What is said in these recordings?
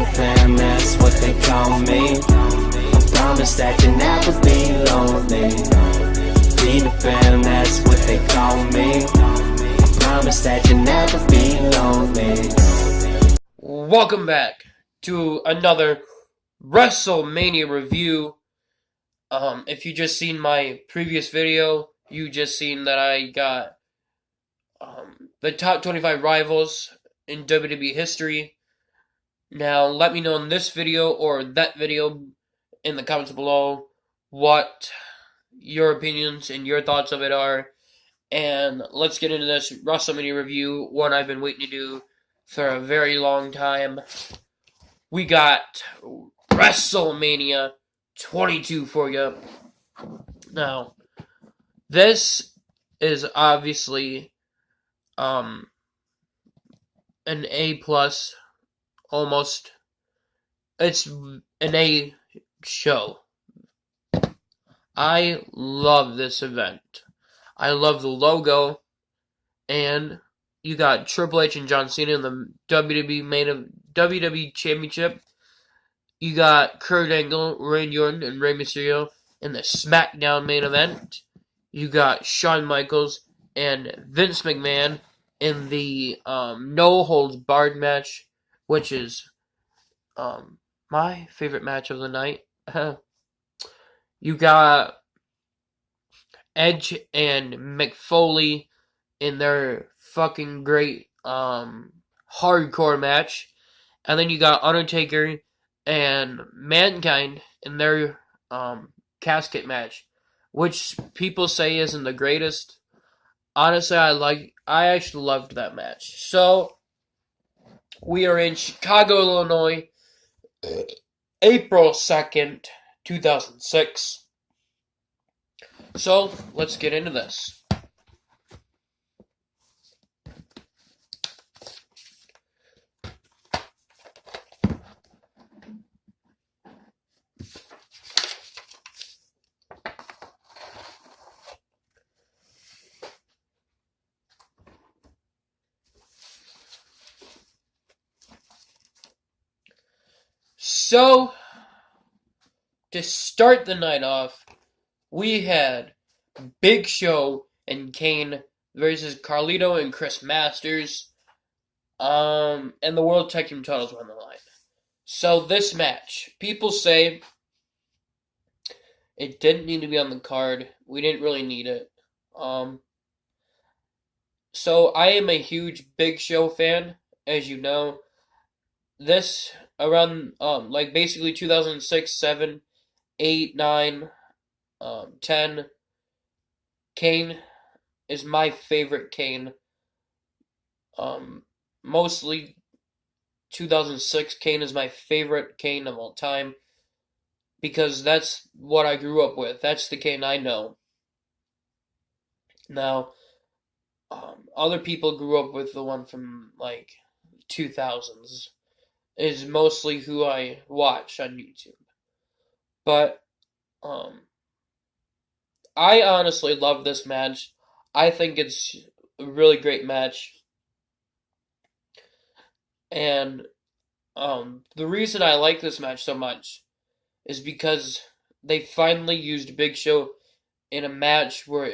Peter Pan, that's what they call me. I promise that you'll never be lonely. Peter Pan, that's what they call me. I promise that you'll never be lonely. Welcome back to another Wrestlemania review. If you just seen my previous video, you just seen that I got the top 25 rivals in WWE history. Now, let me know in this video or that video in the comments below what your opinions and your thoughts of it are. And let's get into this WrestleMania review, one I've been waiting to do for a very long time. We got WrestleMania 22 for you. Now, this is obviously an A plus, almost. It's an A show. I love this event. I love the logo, and you got Triple H and John Cena in the WWE Championship. You got Kurt Angle, Randy Orton, and Rey Mysterio in the SmackDown main event. You got Shawn Michaels and Vince McMahon in the No Holds Barred match, which is my favorite match of the night. You got Edge and Mick Foley in their fucking great hardcore match. And then you got Undertaker and Mankind in their casket match, which people say isn't the greatest. Honestly, I actually loved that match. So we are in Chicago, Illinois, April 2nd, 2006. So let's get into this. So, to start the night off, we had Big Show and Kane versus Carlito and Chris Masters, and the World Tag Team titles were on the line. So this match, people say it didn't need to be on the card. We didn't really need it. So I am a huge Big Show fan, as you know. This around like basically 2006, 7, 8, 9, 10. Kane is my favorite Kane. Mostly 2006 Kane is my favorite Kane of all time because that's what I grew up with. That's the Kane I know. Now, other people grew up with the one from like 2000s. Is mostly who I watch on YouTube. But I honestly love this match. I think it's a really great match. And the reason I like this match so much is because they finally used Big Show in a match where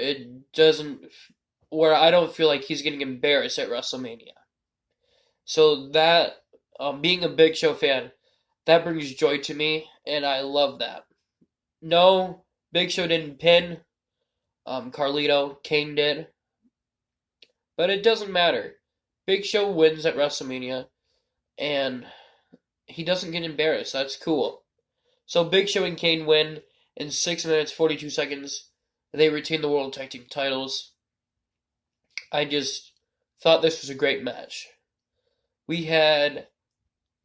where I don't feel like he's getting embarrassed at WrestleMania. So that, being a Big Show fan, that brings joy to me, and I love that. No, Big Show didn't pin Carlito, Kane did. But it doesn't matter. Big Show wins at WrestleMania, and he doesn't get embarrassed. That's cool. So Big Show and Kane win in 6 minutes, 42 seconds. They retain the World Tag Team titles. I just thought this was a great match. We had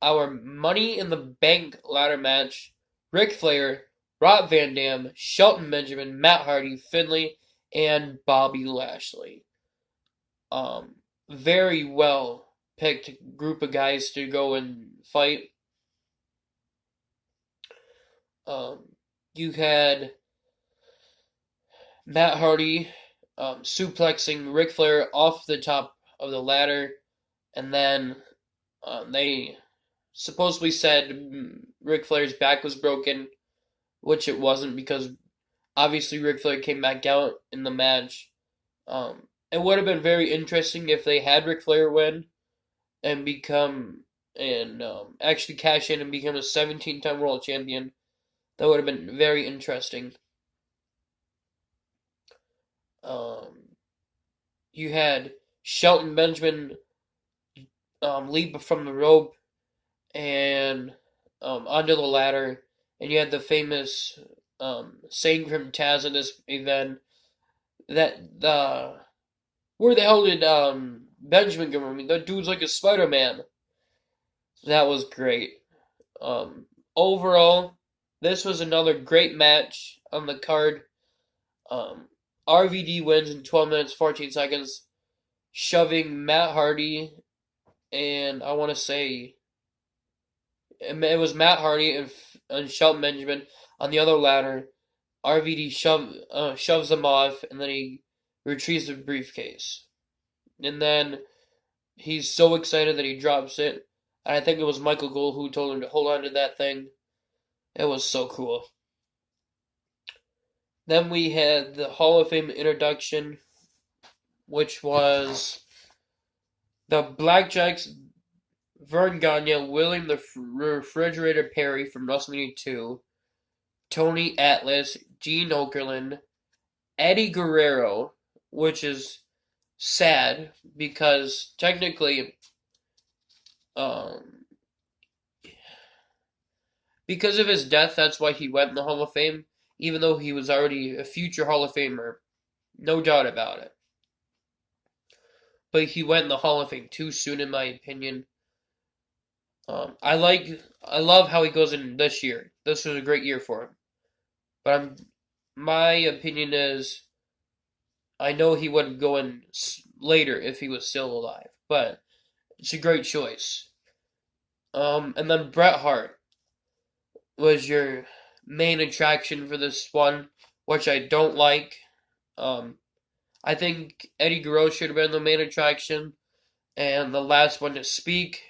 our Money in the Bank ladder match. Ric Flair, Rob Van Dam, Shelton Benjamin, Matt Hardy, Finlay, and Bobby Lashley. Very well picked group of guys to go and fight. You had Matt Hardy suplexing Ric Flair off the top of the ladder, and then they supposedly said Ric Flair's back was broken, which it wasn't because obviously Ric Flair came back out in the match. It would have been very interesting if they had Ric Flair win and actually cash in and become a 17-time world champion. That would have been very interesting. You had Shelton Benjamin leap from the rope and onto the ladder, and you had the famous saying from Taz in this event that where the hell did Benjamin go? I mean, that dude's like a Spider-Man. That was great. Um, Overall, this was another great match on the card. Um, RVD wins in 12 minutes 14 seconds, shoving Matt Hardy and I want to say it was Matt Hardy and Shelton Benjamin on the other ladder. RVD shoves them off, and then he retrieves the briefcase. And then he's so excited that he drops it. And I think it was Michael Gould who told him to hold on to that thing. It was so cool. Then we had the Hall of Fame introduction, which was the Blackjacks, Vern Gagne, William the Refrigerator Perry from WrestleMania 2, Tony Atlas, Gene Okerlund, Eddie Guerrero, which is sad because technically, because of his death, that's why he went in the Hall of Fame, even though he was already a future Hall of Famer. No doubt about it. But he went in the Hall of Fame too soon, in my opinion. I love how he goes in this year. This was a great year for him. But my opinion is, I know he would go in later if he was still alive. But it's a great choice. And then Bret Hart was your main attraction for this one, which I don't like. I think Eddie Guerrero should have been the main attraction and the last one to speak.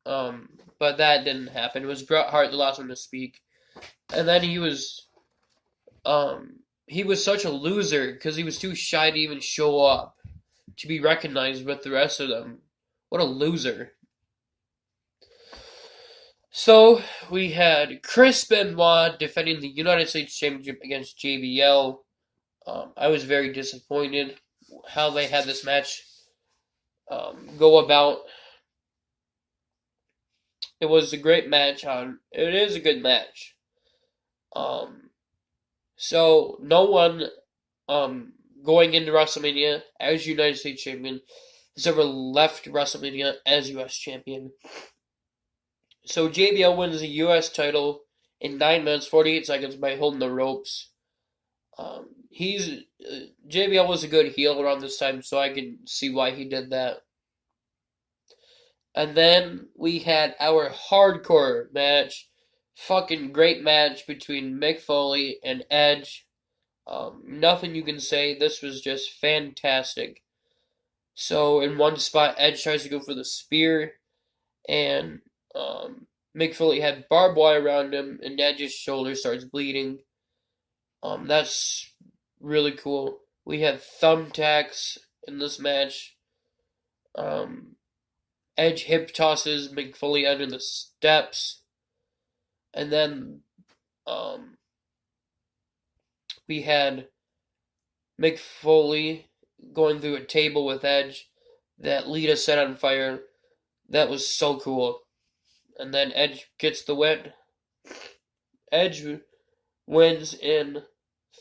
But that didn't happen. It was Bret Hart, the last one to speak. And then he was such a loser because he was too shy to even show up to be recognized with the rest of them. What a loser. So, we had Chris Benoit defending the United States Championship against JBL. I was very disappointed how they had this match go about. It was a great match. It is a good match. So no one going into WrestleMania as United States Champion has ever left WrestleMania as US Champion. So JBL wins the US title in 9 minutes 48 seconds by holding the ropes. JBL was a good heel around this time, so I can see why he did that. And then we had our hardcore match. Fucking great match between Mick Foley and Edge. Nothing you can say. This was just fantastic. So in one spot, Edge tries to go for the spear, and Mick Foley had barbed wire around him, and Edge's shoulder starts bleeding. That's really cool. We had thumbtacks in this match. Edge hip tosses Mick Foley under the steps. And then we had Mick Foley going through a table with Edge that Lita set on fire. That was so cool. And then Edge gets the win. Edge wins in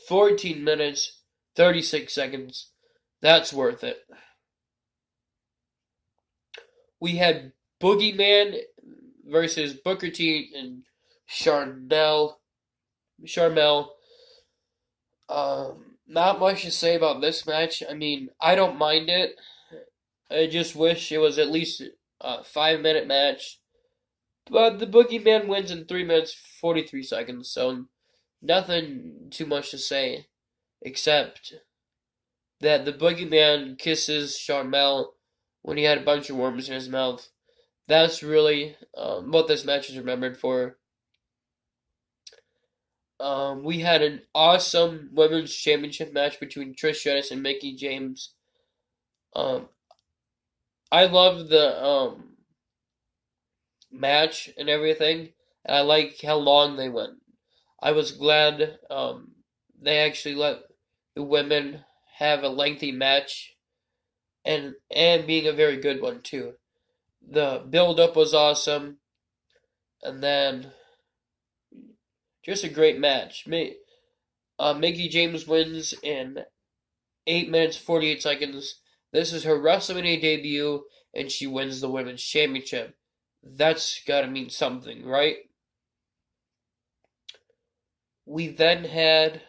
14 minutes, 36 seconds. That's worth it. We had Boogeyman versus Booker T and Sharmell. Not much to say about this match. I mean, I don't mind it. I just wish it was at least a 5-minute match. But the Boogeyman wins in 3 minutes 43 seconds, so nothing too much to say, except that the Boogeyman kisses Sharmell when he had a bunch of worms in his mouth. That's really what this match is remembered for. We had an awesome women's championship match between Trish Stratus and Mickie James. Um, I love the match and everything, and I like how long they went. I was glad they actually let the women have a lengthy match, and being a very good one too. The build up was awesome, and then just a great match. Mickie James wins in 8 minutes 48 seconds. This is her WrestleMania debut, and she wins the women's championship. That's gotta mean something, right? We then had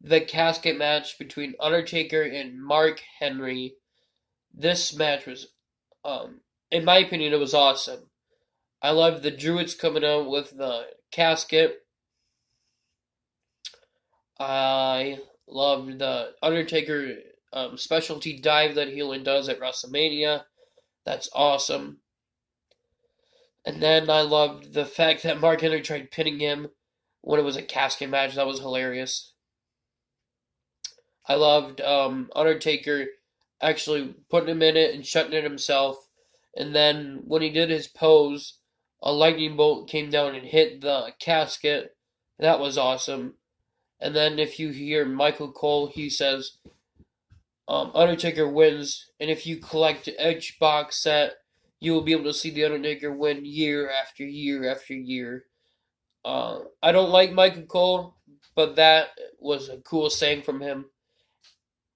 the casket match between Undertaker and Mark Henry. This match was, in my opinion, it was awesome. I loved the Druids coming out with the casket. I loved the Undertaker specialty dive that Heenan does at WrestleMania. That's awesome. And then I loved the fact that Mark Henry tried pinning him when it was a casket match. That was hilarious. I loved Undertaker actually putting him in it and shutting it himself. And then when he did his pose, a lightning bolt came down and hit the casket. That was awesome. And then if you hear Michael Cole, he says, Undertaker wins, and if you collect each box set, you will be able to see the Undertaker win year after year after year. I don't like Michael Cole, but that was a cool saying from him.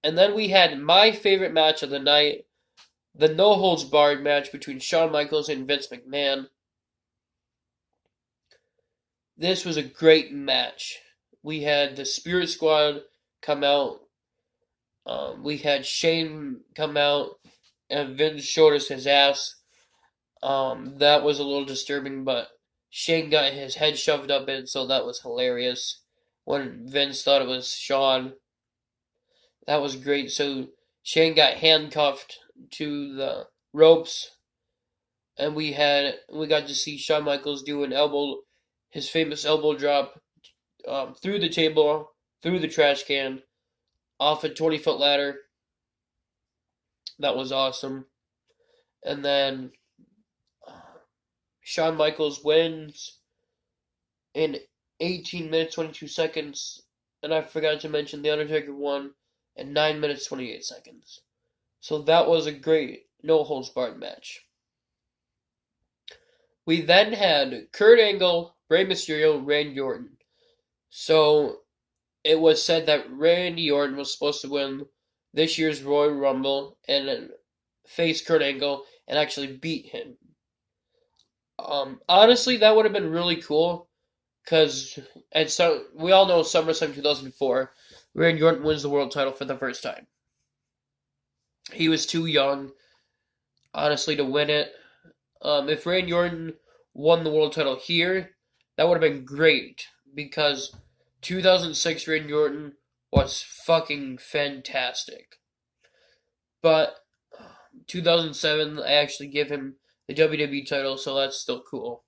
And then we had my favorite match of the night, the No Holds Barred match between Shawn Michaels and Vince McMahon. This was a great match. We had the Spirit Squad come out. We had Shane come out, and Vince showed us his ass. That was a little disturbing, but Shane got his head shoved up in, so that was hilarious. When Vince thought it was Shawn, that was great. So Shane got handcuffed to the ropes, and we got to see Shawn Michaels do his famous elbow drop through the table, through the trash can, off a 20-foot ladder. That was awesome. And then Shawn Michaels wins in 18 minutes 22 seconds, and I forgot to mention the Undertaker won in 9 minutes 28 seconds. So that was a great no holds barred match. We then had Kurt Angle, Rey Mysterio, Randy Orton. So it was said that Randy Orton was supposed to win this year's Royal Rumble and face Kurt Angle and actually beat him. Honestly, that would have been really cool because we all know SummerSlam 2004, Randy Orton wins the world title for the first time. He was too young, honestly, to win it. If Randy Orton won the world title here, that would have been great because 2006 Randy Orton was fucking fantastic. But 2007, I actually give him the WWE title, so that's still cool.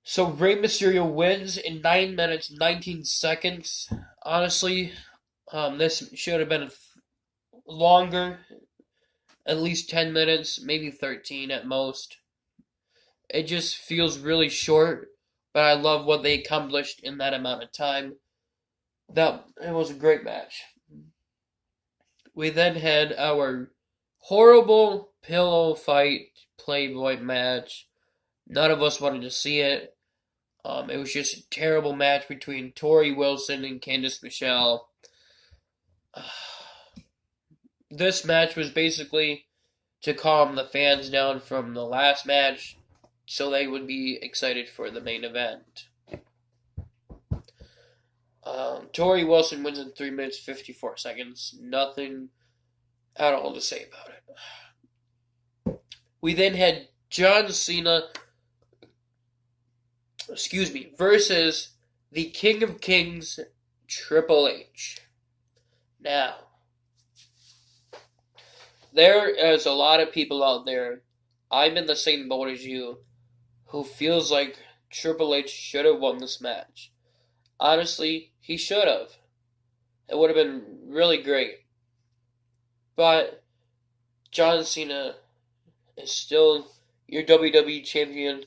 So Rey Mysterio wins in 9 minutes 19 seconds. Honestly, this should have been longer, at least 10 minutes, maybe 13 at most. It just feels really short, but I love what they accomplished in that amount of time. It was a great match. We then had our horrible pillow fight Playboy match. None of us wanted to see it. It was just a terrible match between Tori Wilson and Candice Michelle. This match was basically to calm the fans down from the last match so they would be excited for the main event. Tori Wilson wins in 3 minutes 54 seconds. Nothing at all to say about it. We then had John Cena, versus the King of Kings, Triple H. Now, There is a lot of people out there, I'm in the same boat as you, who feels like Triple H should have won this match. Honestly, he should have. It would have been really great. But John Cena is still your WWE champion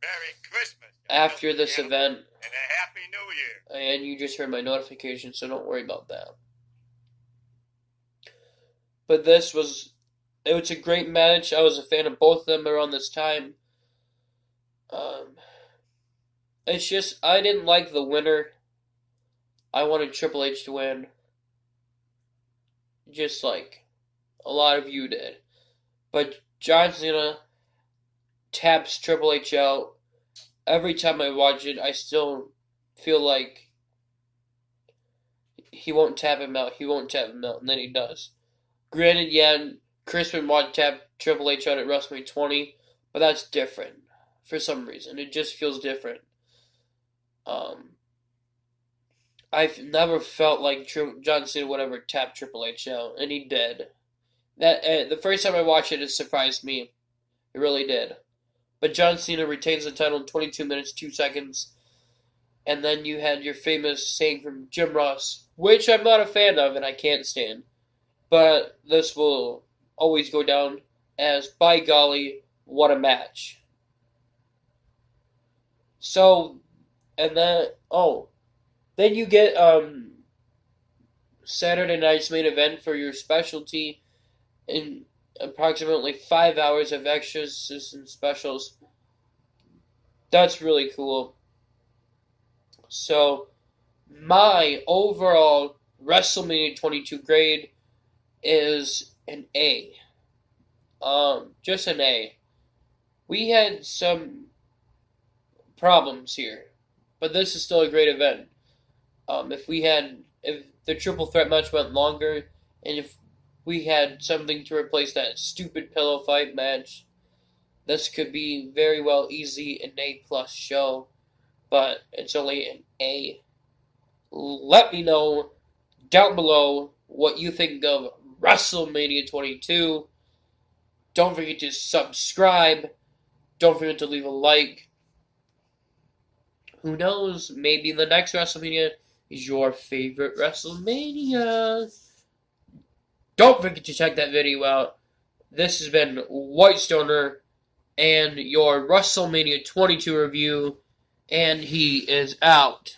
Merry Christmas. after this event. And a Happy New Year. And you just heard my notification, so don't worry about that. But it was a great match. I was a fan of both of them around this time. It's just, I didn't like the winner. I wanted Triple H to win. Just like a lot of you did. But John Cena taps Triple H out. Every time I watch it, I still feel like he won't tap him out. He won't tap him out, and then he does. Granted, yeah, Chris Benoit tapped Triple H out at WrestleMania 20, but that's different for some reason. It just feels different. I've never felt like John Cena would ever tap Triple H out, and he did. That the first time I watched it, it surprised me. It really did. But John Cena retains the title in 22 minutes, 2 seconds. And then you had your famous saying from Jim Ross, which I'm not a fan of and I can't stand. But this will always go down as, by golly, what a match. So, and then, then you get Saturday night's main event for your specialty in approximately 5 hours of extras and specials. That's really cool. So, my overall WrestleMania 22 grade is an A. Just an A. We had some problems here, but this is still a great event. If the triple threat match went longer, and if we had something to replace that stupid pillow fight match, this could be very well easy an A+ show, but it's only an A. Let me know down below what you think of WrestleMania 22. Don't forget to subscribe. Don't forget to leave a like. Who knows? Maybe the next WrestleMania is your favorite WrestleMania. Don't forget to check that video out. This has been White Stoner and your WrestleMania 22 review, and he is out.